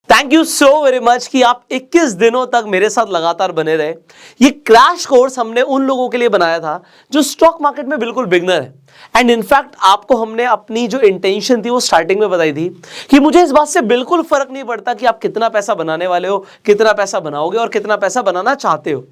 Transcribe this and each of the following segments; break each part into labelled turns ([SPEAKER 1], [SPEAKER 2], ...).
[SPEAKER 1] Thank you so very much कि आप 21 दिनों तक मेरे साथ लगातार बने रहे। ये क्रैश कोर्स हमने उन लोगों के लिए बनाया था जो स्टॉक मार्केट में बिल्कुल बिगनर है। एंड इनफैक्ट आपको हमने अपनी जो इंटेंशन थी वो स्टार्टिंग में बताई थी कि मुझे इस बात से बिल्कुल फर्क नहीं पड़ता कि आप कितना पैसा बनाने वाले हो, कितना पैसा बनाओगे और कितना पैसा बनाना चाहते हो।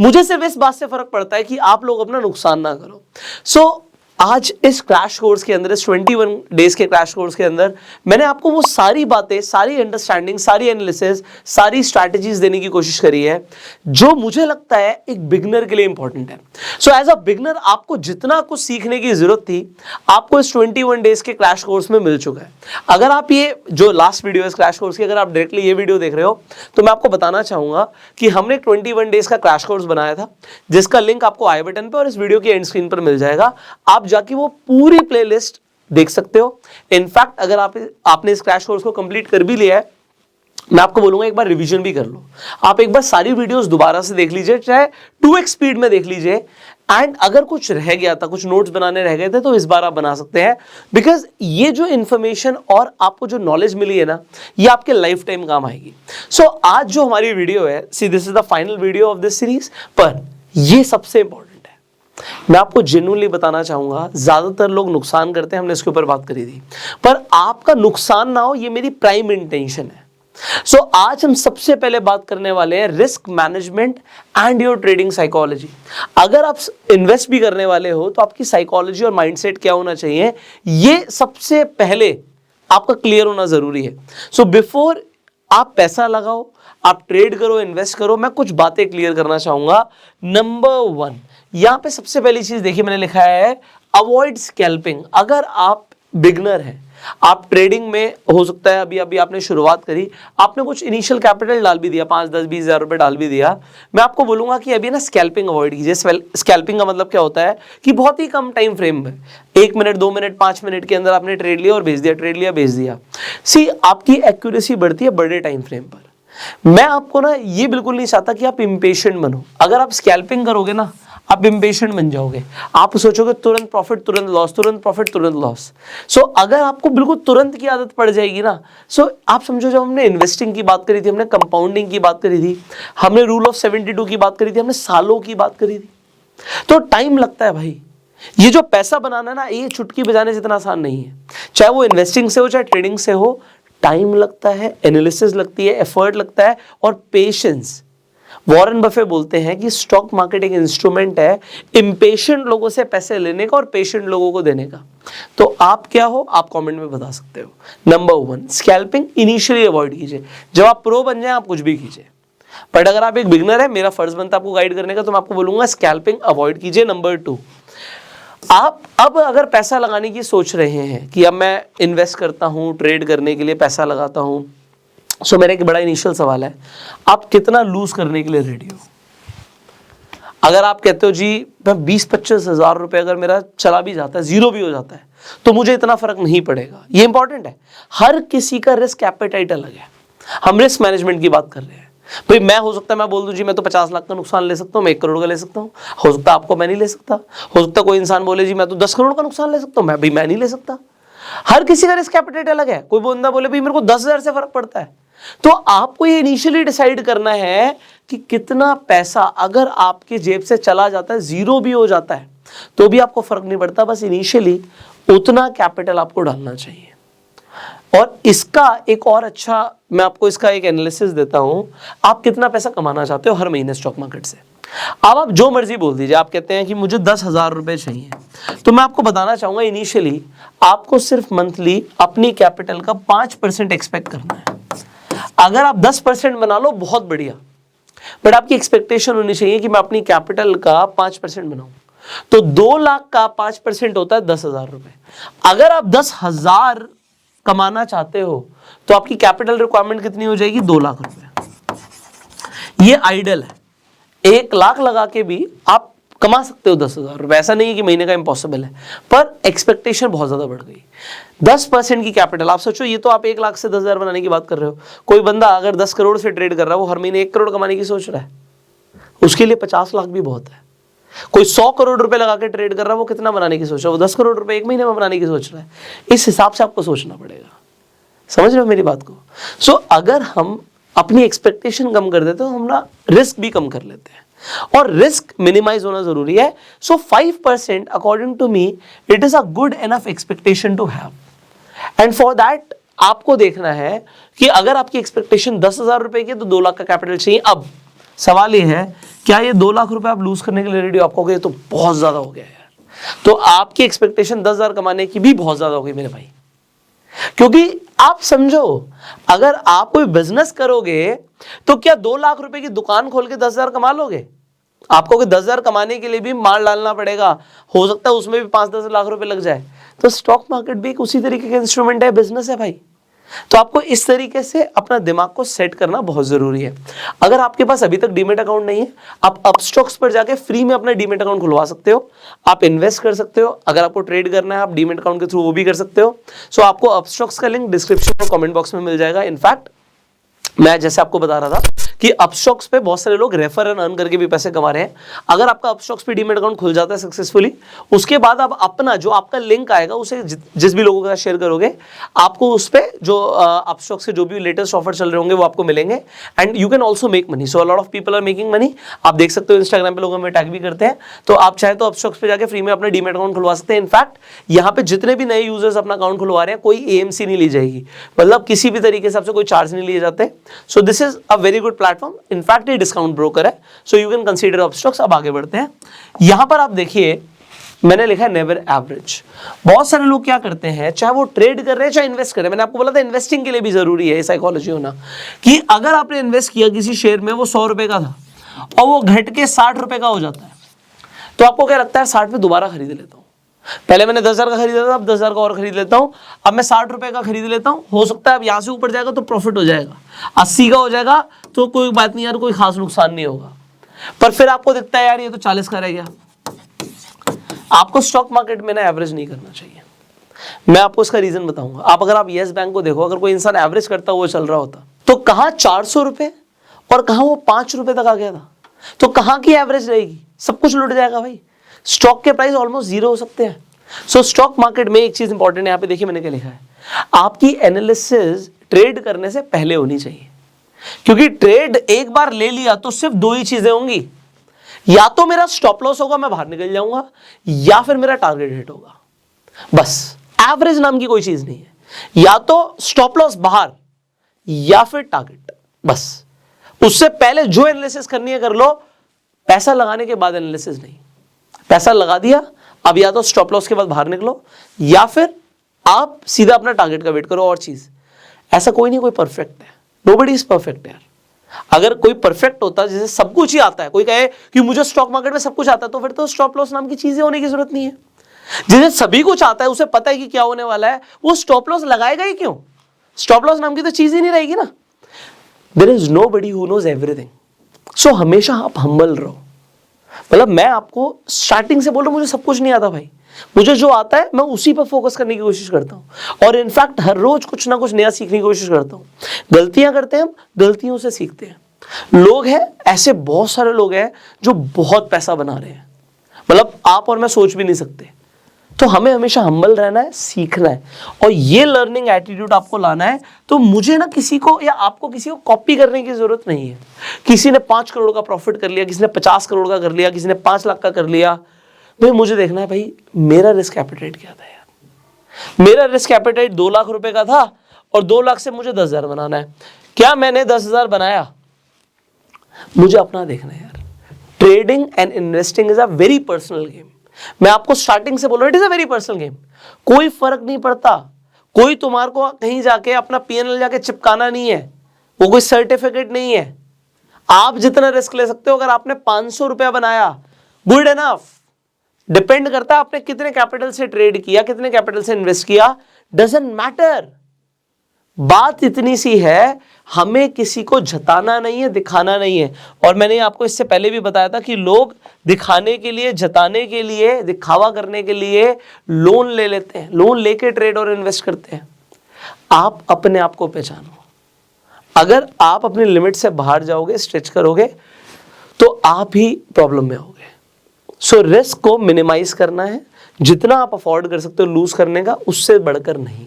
[SPEAKER 1] मुझे सिर्फ इस बात से फर्क पड़ता है कि आप लोग अपना नुकसान ना करो। आज इस क्रैश कोर्स के अंदर, इस 21 डेज के क्रैश कोर्स के अंदर मैंने आपको वो सारी बातें, सारी अंडरस्टैंडिंग, सारी एनालिसिस, सारी स्ट्रैटेजीज देने की कोशिश करी है जो मुझे लगता है एक बिगनर के लिए इंपॉर्टेंट है। सो एज अ बिगनर आपको जितना कुछ सीखने की जरूरत थी आपको इस 21 डेज के क्रैश कोर्स में मिल चुका है। अगर आप ये जो लास्ट वीडियो है इस क्रैश कोर्स की, अगर आप डायरेक्टली ये वीडियो देख रहे हो तो मैं आपको बताना चाहूंगा कि हमने 21 डेज का क्रैश कोर्स बनाया था जिसका लिंक आपको आई बटन पे और इस वीडियो की एंड स्क्रीन पर मिल जाएगा। आप जाके वो पूरी प्लेलिस्ट देख सकते हो। इनफैक्ट अगर आपने इस क्रैश कोर्स को कंप्लीट कर भी लिया है, मैं आपको बोलूंगा एक बार रिवीजन भी कर लो। आप एक बार सारी वीडियोस दोबारा से देख लीजिए, चाहे 2x स्पीड में देख लीजिए। एंड अगर कुछ रह गया था, कुछ नोट्स बनाने रह गए थे, तो इस बार आप बना सकते हैं। बिकॉज ये जो इंफॉर्मेशन और आपको जो नॉलेज मिली है ना, ये आपके लाइफ टाइम काम आएगी। सो आज जो हमारी वीडियो है, see this is the final video of this series, पर ये सबसे इंपॉर्टेंट, मैं आपको जेन्युइनली बताना चाहूंगा, ज्यादातर लोग नुकसान करते हैं, हमने इसके ऊपर बात करी थी, पर आपका नुकसान ना हो ये मेरी प्राइम इंटेंशन है। सो आज हम सबसे पहले बात करने वाले हैं risk management and your trading psychology. अगर आप इन्वेस्ट भी करने वाले हो तो आपकी साइकोलॉजी और माइंडसेट क्या होना चाहिए, ये सबसे पहले आपका क्लियर होना जरूरी है। सो बिफोर आप पैसा लगाओ, आप ट्रेड करो, इन्वेस्ट करो, मैं कुछ बातें क्लियर करना चाहूंगा। नंबर 1, यहां पे सबसे पहली चीज देखिए मैंने लिखा है अवॉइड स्कैल्पिंग। अगर आप बिगनर हैं, आप ट्रेडिंग में हो सकता है अभी अभी आपने शुरुआत करी, आपने कुछ इनिशियल कैपिटल डाल भी दिया, 5, 10, 20 हजार रुपए डाल भी दिया, मैं आपको बोलूंगा कि अभी ना स्कैल्पिंग अवॉइड कीजिए। स्कैल्पिंग का मतलब क्या होता है कि बहुत ही कम टाइम फ्रेम में 1 मिनट, 2 मिनट, 5 मिनट के अंदर आपने ट्रेड लिया और भेज दिया, ट्रेड लिया भेज दिया। सी आपकी एक्यूरेसी बढ़ती है बड़े टाइम फ्रेम पर। मैं आपको ना ये बिल्कुल नहीं चाहता कि आप इंपेशेंट बनो। अगर आप स्कैल्पिंग करोगे ना, आप इंपेशेंट बन जाओगे। आप सोचोगे तुरंत प्रॉफिट तुरंत लॉस, तुरंत प्रॉफिट तुरंत लॉस। सो अगर आपको बिल्कुल तुरंत की आदत पड़ जाएगी ना, सो आप समझो, जब हमने इन्वेस्टिंग की बात करी थी, हमने कंपाउंडिंग की बात करी थी, हमने रूल ऑफ 72 की बात करी थी, हमने सालों की बात करी थी, तो टाइम लगता है भाई। ये जो पैसा बनाना ना, ये चुटकी बजाने जितना आसान नहीं है। चाहे वो इन्वेस्टिंग से हो, चाहे ट्रेडिंग से हो, टाइम लगता है, एनालिसिस लगती है, एफर्ट लगता है और पेशेंस। वॉरेन बफे बोलते हैं कि स्टॉक मार्केट एक इंस्ट्रूमेंट है इंपेशेंट लोगों से पैसे लेने का और पेशेंट लोगों को देने का। तो आप क्या हो, आप कमेंट में बता सकते हो। नंबर 1, स्कैल्पिंग इनिशियली अवॉइड कीजिए। जब आप प्रो बन जाए आप कुछ भी कीजिए, बट अगर आप एक बिगनर है, मेरा फर्ज बनता है आपको गाइड करने का, तो मैं आपको बोलूंगा स्कैल्पिंग अवॉइड कीजिए। नंबर 2, आप अब अगर पैसा लगाने की सोच रहे हैं कि अब मैं इन्वेस्ट करता हूं, ट्रेड करने के लिए पैसा लगाता हूं, सो मेरा एक बड़ा इनिशियल सवाल है, आप कितना लूज करने के लिए रेडी हो? अगर आप कहते हो जी मैं 20-25 हजार रुपए अगर मेरा चला भी जाता है, जीरो भी हो जाता है, तो मुझे इतना फर्क नहीं पड़ेगा, ये इंपॉर्टेंट है। हर किसी का रिस्क एपेटाइट अलग है। हम रिस्क मैनेजमेंट की बात कर रहे हैं। भाई मैं हो सकता है मैं बोल दूं जी मैं तो 50 लाख का नुकसान ले सकता हूं, मैं 1 करोड़ का ले सकता हूं। हो सकता है आपको मैं नहीं ले सकता। हो सकता है कोई इंसान बोले जी मैं तो 10 करोड़ का नुकसान ले सकता हूं, मैं नहीं ले सकता। हर किसी का रिस्क एपेटाइट अलग है। कोई बंदा बोले भाई मेरे को 10,000 से फर्क पड़ता है, तो आपको ये इनिशियली डिसाइड करना है कि कितना पैसा अगर आपके जेब से चला जाता है, जीरो भी हो जाता है, तो भी आपको फर्क नहीं पड़ता। बस इनिशियली उतना कैपिटल आपको डालना चाहिए। और इसका एक और अच्छा, मैं आपको इसका एक एनालिसिस देता हूं। आप कितना पैसा कमाना चाहते हो हर महीने स्टॉक मार्केट से? अब आप जो मर्जी बोल दीजिए, आप कहते हैं कि मुझे 10,000 रुपए चाहिए, तो मैं आपको बताना चाहूंगा इनिशियली आपको सिर्फ मंथली अपनी कैपिटल का 5% एक्सपेक्ट करना है। अगर आप 10% बना लो बहुत बढ़िया, बट आपकी एक्सपेक्टेशन होनी चाहिए कि मैं अपनी कैपिटल का 5% बनाऊं। तो 2 लाख का 5% होता है 10,000 रुपए। अगर आप 10,000 कमाना चाहते हो तो आपकी कैपिटल रिक्वायरमेंट कितनी हो जाएगी? 2 लाख रुपए। ये आइडल है। 1 लाख लगा के भी आप कमा सकते हो 10,000 रुपए। ऐसा नहीं है कि महीने का इम्पॉसिबल है, पर एक्सपेक्टेशन बहुत ज्यादा बढ़ गई। 10% की कैपिटल, आप सोचो, ये तो आप 1 लाख से 10,000 बनाने की बात कर रहे हो। कोई बंदा अगर 10 करोड़ से ट्रेड कर रहा है, वो हर महीने 1 करोड़ कमाने की सोच रहा है, उसके लिए 50 लाख भी बहुत है। कोई 100 करोड़ रुपए लगा के ट्रेड कर रहा है, वो कितना बनाने की सोच रहा है? वो 10 करोड़ रुपए 1 महीने में बनाने की सोच रहा है। इस हिसाब से आपको सोचना पड़ेगा। समझ रहे हो मेरी बात को? सो अगर हम अपनी एक्सपेक्टेशन कम कर देते तो हम ना रिस्क भी कम कर लेते हैं, और रिस्क मिनिमाइज होना जरूरी है. So 5% according to me it is a good enough expectation to have. And for that आपको देखना है कि अगर आपकी एक्सपेक्टेशन 10,000 रुपए की है तो 2 लाख का कैपिटल चाहिए. अब सवाल ये है, क्या ये 2 लाख रुपए आप लूज करने के लिए रेडी हो? आपको ये तो बहुत ज्यादा हो गया यार. तो आपकी एक्सपेक्टेशन 10,000 कमाने की भी बहुत ज्यादा हो गई मेरे भाई. क्योंकि आप समझो, अगर आप कोई बिजनेस करोगे तो क्या 2 लाख रुपए की दुकान खोल के 10,000 कमा लोगे? आपको 10,000 कमाने के लिए भी माल डालना पड़ेगा, हो सकता है उसमें भी 5-10 लाख रुपए लग जाए. तो स्टॉक मार्केट भी एक उसी तरीके का इंस्ट्रूमेंट है, बिजनेस है भाई. तो आपको इस तरीके से अपना दिमाग को सेट करना बहुत जरूरी है. अगर आपके पास अभी तक डीमेट अकाउंट नहीं है, आप अपस्टॉक्स पर जाके फ्री में अपना डीमेट अकाउंट खुलवा सकते हो. आप इन्वेस्ट कर सकते हो. अगर आपको ट्रेड करना है आप डीमेट अकाउंट के थ्रू वो भी कर सकते हो. सो आपको अपस्टॉक्स का लिंक डिस्क्रिप्शन और कमेंट बॉक्स में मिल जाएगा. इनफैक्ट मैं जैसे आपको बता रहा था कि अपस्टॉक्स पे बहुत सारे लोग रेफर एंड अर्न करके भी पैसे कमा रहे हैं. अगर आपका अपस्टॉक्स पे डीमेट अकाउंट खुल जाता है सक्सेसफुली, उसके बाद आप अपना जो आपका लिंक आएगा उसे जिस भी लोगों के साथ शेयर करोगे, आपको उस पे जो अपस्टॉक्स के जो भी लेटेस्ट ऑफर चल रहे होंगे वो आपको मिलेंगे. And you can also make money. So a lot of people are making money. आप देख सकते हो इंस्टाग्राम पे लोग हमें टैग भी करते हैं. तो आप चाहे तो अपस्टॉक्स पे जाकर फ्री में अपना डीमेट अकाउंट खुलवा सकते हैं. इनफैक्ट यहाँ पे जितने भी नए यूजर्स अपना अकाउंट खुलवा रहे हैं, कोई एएमसी नहीं ली जाएगी, मतलब किसी भी तरीके से आपसे कोई चार्ज नहीं लिए जाते. So this is a very good platform. In fact ये डिस्काउंट ब्रोकर है. So you can consider Upstox. अब आगे बढ़ते हैं. यहां पर आप देखिए मैंने लिखा है नेवर एवरेज. बहुत सारे लोग क्या करते हैं, चाहे वो ट्रेड कर रहे हैं चाहे इन्वेस्ट कर रहे हैं. मैंने आपको बोला था इन्वेस्टिंग के लिए भी जरूरी है साइकोलॉजी होना, कि अगर आपने इन्वेस्ट किया किसी शेयर में, वो 100 रुपए का था और वो घट के 60 रुपए का हो जाता है, तो आपको क्या लगता है 60 पे दोबारा खरीद लेता हूं. पहले मैंने 10,000 का खरीदा था, अब 10,000 का और खरीद लेता हूं. अब मैं 60 रुपए का खरीद लेता हूं. हो सकता है अब यहां से ऊपर जाएगा तो प्रॉफिट हो जाएगा, 80 का हो जाएगा तो कोई बात नहीं यार, कोई खास नुकसान नहीं होगा. पर फिर आपको दिखता है यार ये तो 40 का रह गया. आपको स्टॉक मार्केट में ना एवरेज नहीं करना चाहिए. मैं आपको इसका रीजन बताऊंगा. आप अगर आप येस बैंक को देखो, अगर कोई इंसान एवरेज करता हुआ चल रहा होता तो कहां 400 रुपए और कहां वो 5 रुपए तक आ गया था, तो कहां की एवरेज रहेगी? सब कुछ लुट जाएगा भाई. स्टॉक के प्राइस ऑलमोस्ट जीरो हो सकते हैं. सो स्टॉक मार्केट में एक चीज इंपॉर्टेंट है. यहां पे देखिए मैंने क्या लिखा है, आपकी एनालिसिस ट्रेड करने से पहले होनी चाहिए. क्योंकि ट्रेड एक बार ले लिया तो सिर्फ 2 ही चीजें होंगी, या तो मेरा स्टॉप लॉस होगा, मैं बाहर निकल जाऊंगा, या फिर मेरा टारगेट हिट होगा. बस एवरेज नाम की कोई चीज नहीं है. या तो स्टॉप लॉस बाहर या फिर टारगेट. बस उससे पहले जो एनालिसिस करनी है कर लो. पैसा लगाने के बाद एनालिसिस नहीं. पैसा लगा दिया, अब या तो स्टॉप लॉस के बाद बाहर निकलो, या फिर आप सीधा अपना टारगेट का वेट करो. और चीज, ऐसा कोई नहीं कोई परफेक्ट है. नोबडी इज परफेक्ट यार. अगर कोई परफेक्ट होता, जैसे सब कुछ ही आता है, कोई कहे कि मुझे स्टॉक मार्केट में सब कुछ आता है, तो फिर तो स्टॉप लॉस नाम की चीजें होने की जरूरत नहीं है. जिसे सभी कुछ आता है, उसे पता है कि क्या होने वाला है, वो स्टॉप लॉस लगाएगा ही क्यों? स्टॉप लॉस नाम की तो चीज ही नहीं रहेगी ना. There is nobody who knows everything. So हमेशा आप हम्बल रहो. मतलब मैं आपको स्टार्टिंग से बोल रहा हूं, मुझे सब कुछ नहीं आता भाई. मुझे जो आता है मैं उसी पर फोकस करने की कोशिश करता हूं, और इनफैक्ट हर रोज कुछ ना कुछ नया सीखने की कोशिश करता हूं. गलतियां करते हैं हम, गलतियों से सीखते हैं. लोग हैं ऐसे, बहुत सारे लोग हैं जो बहुत पैसा बना रहे हैं, मतलब आप और मैं सोच भी नहीं सकते. तो हमें हमेशा हम्बल रहना है, सीखना है, और ये लर्निंग एटीट्यूड आपको लाना है. तो मुझे ना किसी को या आपको किसी को कॉपी करने की जरूरत नहीं है. किसी ने 5 करोड़ का प्रॉफिट कर लिया, किसी ने 50 करोड़ का कर लिया, किसी ने 5 लाख का कर लिया. भाई मुझे देखना है भाई मेरा रिस्क एपेटाइट क्या था यार. मेरा रिस्क एपेटाइट 2 लाख रुपए का था, और 2 लाख से मुझे 10,000 बनाना है. क्या मैंने 10,000 बनाया? मुझे अपना देखना है यार. Trading and investing is a very personal game. मैं आपको स्टार्टिंग से बोल रहा हूं, it is a very personal game. कोई फर्क नहीं पड़ता. कोई तुम्हारे को कहीं जाके अपना पीएनएल जाके चिपकाना नहीं है, वो कोई सर्टिफिकेट नहीं है. आप जितना रिस्क ले सकते हो. अगर आपने 500 रुपया बनाया, गुड एनफ. डिपेंड करता है आपने कितने कैपिटल से ट्रेड किया, कितने कैपिटल से इन्वेस्ट किया, डजंट मैटर. बात इतनी सी है, हमें किसी को जताना नहीं है, दिखाना नहीं है. और मैंने आपको इससे पहले भी बताया था कि लोग दिखाने के लिए, जताने के लिए, दिखावा करने के लिए लोन ले लेते हैं. लोन लेके ट्रेड और इन्वेस्ट करते हैं. आप अपने आप को पहचानो. अगर आप अपनी लिमिट से बाहर जाओगे, स्ट्रेच करोगे, तो आप ही प्रॉब्लम में होगे. सो रिस्क को मिनिमाइज करना है. जितना आप अफोर्ड कर सकते हो लूज करने का, उससे बढ़कर नहीं.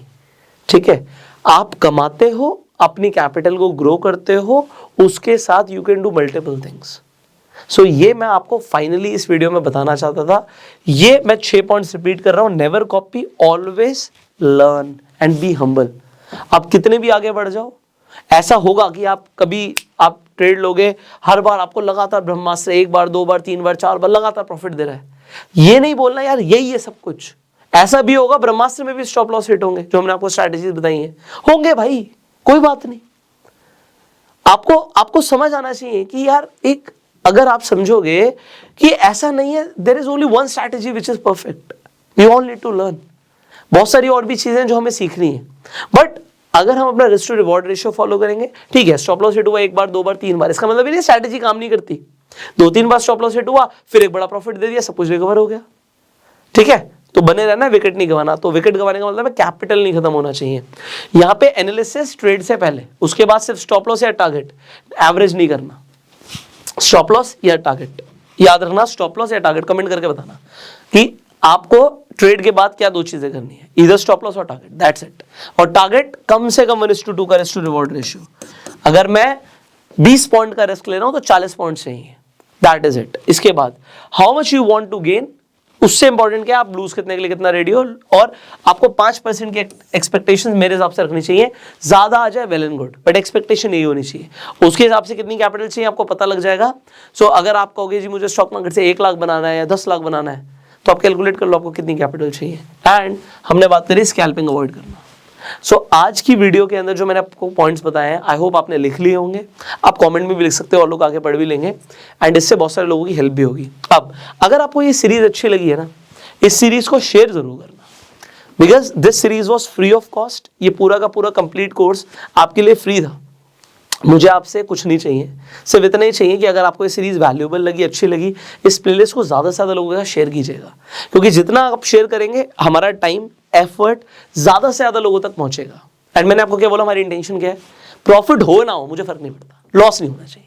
[SPEAKER 1] ठीक है. आप कमाते हो, अपनी कैपिटल को ग्रो करते हो, उसके साथ you can do multiple things. So ये मैं आपको फाइनली इस वीडियो में बताना चाहता था। ये मैं 6 पॉइंट्स रिपीट कर रहा हूं। Never copy, always learn and be humble. आप कितने भी आगे बढ़ जाओ, ऐसा होगा कि आप कभी आप ट्रेड लोगे, हर बार आपको लगातार ब्रह्मास्त्र 1 बार 2 बार 3 बार 4 बार लगातार प्रॉफिट दे रहा है। ये नहीं बोलना यार यही है सब कुछ। ऐसा भी होगा ब्रह्मास्त्र में भी स्टॉप लॉस हिट होंगे, जो हमने आपको स्ट्रैटेजीज बताई हैं, होंगे भाई, कोई बात नहीं। आपको समझ आना चाहिए कि यार एक अगर आप समझोगे कि ऐसा नहीं है, there is only one strategy which is perfect, we all need to learn. बहुत सारी और भी चीजें जो हमें सीखनी है, बट अगर हम अपना risk to reward ratio follow करेंगे, ठीक है, स्टॉप लॉस हिट हुआ 1 बार 2 बार 3 बार, इसका मतलब ये स्ट्रैटेजी काम नहीं करती। 2-3 बार स्टॉप लॉस हिट हुआ, फिर एक बड़ा प्रॉफिट दे दिया, सब कुछ रिकवर हो गया, ठीक है। तो बने रहना, विकेट नहीं गंवाना। तो विकेट गंवाने का मतलब है कैपिटल नहीं खत्म होना चाहिए। यहां पे एनालिसिस ट्रेड से पहले, उसके बाद सिर्फ स्टॉप लॉस या टारगेट, एवरेज नहीं करना। स्टॉप लॉस या टारगेट याद रखना, स्टॉप लॉस या टारगेट, कमेंट करके बताना कि आपको ट्रेड के बाद क्या 2 चीजें करनी है, इधर स्टॉप लॉस और टारगेट, दैट्स इट। और टारगेट कम से कम 1:2 का रिस्क टू रिवॉर्ड रेशियो। अगर मैं 20 पॉइंट का रिस्क ले रहा हूं तो 40 पॉइंट चाहिए, दैट इज इट। इसके बाद how much you want to gain, उससे इंपॉर्टेंट क्या है आप लूज करने के लिए कितना रेडी हो। और आपको 5% की एक्सपेक्टेशन मेरे हिसाब से रखनी चाहिए, ज्यादा आ जाए well and good, but expectation यही होनी चाहिए। उसके हिसाब से कितनी कैपिटल चाहिए आपको पता लग जाएगा। सो अगर आप कहोगे जी मुझे स्टॉक मार्केट से 1 लाख बनाना है या 10 लाख बनाना है, तो आप कैलकुलेट कर लो आपको कितनी कैपिटल चाहिए। एंड हमने बात करी स्कैल्पिंग अवॉइड करना। सो आज की वीडियो के अंदर जो मैंने आपको पॉइंट्स बताए हैं, आई होप आपने लिख लिए होंगे। आप कमेंट में भी लिख सकते हो और लोग आगे पढ़ भी लेंगे, एंड इससे बहुत सारे लोगों की हेल्प भी होगी। अब अगर आपको ये सीरीज अच्छी लगी है ना, इस सीरीज को शेयर जरूर करना, because this series was free of cost. ये पूरा का पूरा कंप्लीट कोर्स आपके लिए फ्री था। मुझे आपसे कुछ नहीं चाहिए, सिर्फ इतना ही चाहिए कि अगर आपको ये सीरीज वैल्यूएबल लगी, अच्छी लगी, इस प्लेलिस्ट को ज़्यादा से ज़्यादा लोगों के साथ शेयर कीजिएगा, क्योंकि जितना आप शेयर करेंगे हमारा टाइम एफर्ट ज़्यादा से ज़्यादा लोगों तक पहुंचेगा। एंड मैंने आपको क्या बोला, हमारी इंटेंशन क्या है, प्रॉफिट हो ना हो मुझे फर्क नहीं पड़ता, लॉस नहीं होना चाहिए।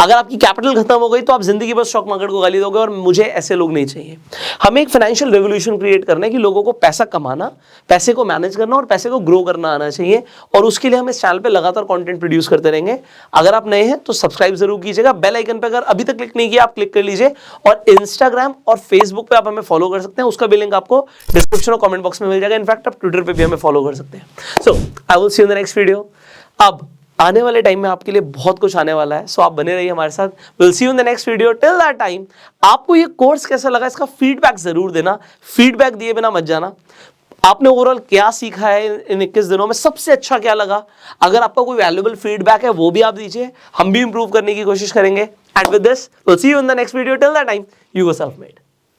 [SPEAKER 1] अगर आपकी कैपिटल खत्म हो गई तो आप जिंदगी भर स्टॉक मार्केट को गाली दोगे, और मुझे ऐसे लोग नहीं चाहिए। हमें एक फाइनेंशियल रेवोल्यूशन क्रिएट करना है कि लोगों को पैसा कमाना, पैसे को मैनेज करना और पैसे को ग्रो करना आना चाहिए, और उसके लिए हम इस चैनल पे लगातार कंटेंट प्रोड्यूस करते रहेंगे। अगर आप नए हैं तो सब्सक्राइब जरूर कीजिएगा, बेल आइकन पे अगर अभी तक क्लिक नहीं किया आप क्लिक कर लीजिए, और इंस्टाग्राम और फेसबुक पे आप हमें फॉलो कर सकते हैं, उसका भी लिंक आपको डिस्क्रिप्शन और कमेंट बॉक्स में मिल जाएगा। इनफैक्ट आप ट्विटर पे भी हमें फॉलो कर सकते हैं। So I will see you in the next video. अब आने वाले टाइम में आपके लिए बहुत कुछ आने वाला है, सो आप बने रहिए हमारे साथ। Will see you in the next video. Till that time आपको ये कोर्स कैसा लगा इसका फीडबैक जरूर देना, फीडबैक दिए बिना मत जाना। आपने ओवरऑल क्या सीखा है इन 21 दिनों में, सबसे अच्छा क्या लगा, अगर आपका कोई वैल्यूएबल फीडबैक है वो भी आप दीजिए, हम भी इंप्रूव करने की कोशिश करेंगे। And with this will see you in the next video. Till that time you go self made.